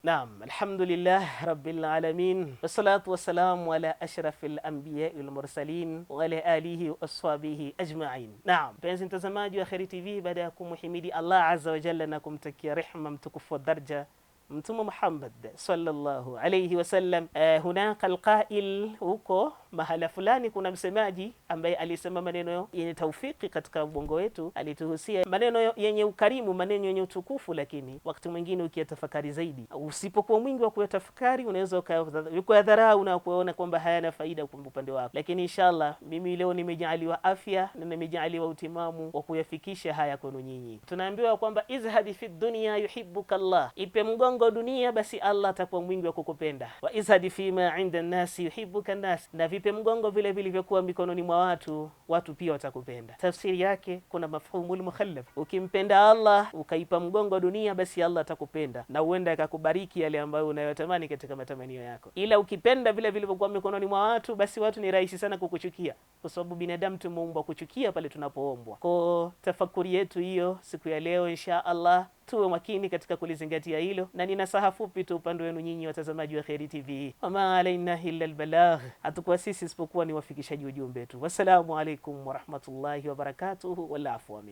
Naam, alhamdulillah rabbil alamin wassalatu wassalamu ala ashrafil anbiya wal mursalin wa ala alihi wa ashabihi ajma'in. Naam, mpenzi mtazamaji wa Kheri TV, baada ya kumhimidi Allah azza wa jalla na kumtakia rehma mtukufu wa daraja Mtume Muhammad sallallahu alayhi wasallam, hunaka alqail, huko mahala fulani kuna msemaji ambaye alisema maneno yenye taufiki katika ubongo wetu. Alituhusia maneno yenye ukarimu, maneno yenye utukufu, lakini wakati mwingine ukiyatafakari zaidi, usipokuwa mwingi wa kuyatafakari, unaweza ukayadharau na kuona kwamba hayana faida kwa upande wako. Lakini inshallah mimi leo nimejaliwa afya na nimejaliwa utimamu wa kuyafikisha haya kwenu nyinyi. Tunaambiwa kwamba izhadi fi dunya yuhibbuka Allah, ipe mgongo dunia, basi Allah atakuwa mwingi wa kukupenda. Wa izhadi fi ma inda nasi yuhibbuka nas, na vipe mgongo vile vilivyokuwa mikononi mwa watu, watu pia watakupenda. Tafsiri yake kuna mafhumul mukhallaf, ukimpenda Allah ukaipa mgongo dunia, basi Allah atakupenda na huenda akakubariki yale ambayo unayotamani katika matamanio yako. Ila ukipenda vile vilivyokuwa mikononi mwa watu, basi watu ni rahisi sana kukuchukia, kwa sababu binadamu tumeumbwa kuchukia pale tunapoombwa. Kwa tafakuri yetu hiyo siku ya leo, insha Allah tuwe makini katika kulizingatia hilo, na nina saha fupi tu upande wenu nyinyi watazamaji wa Kheri TV. Wama alaina illa albalagh, hatakuwa sisi isipokuwa ni wafikishaji ujumbe tu. Wassalamu alaikum warahmatullahi wabarakatuhu, wal afwa minkum.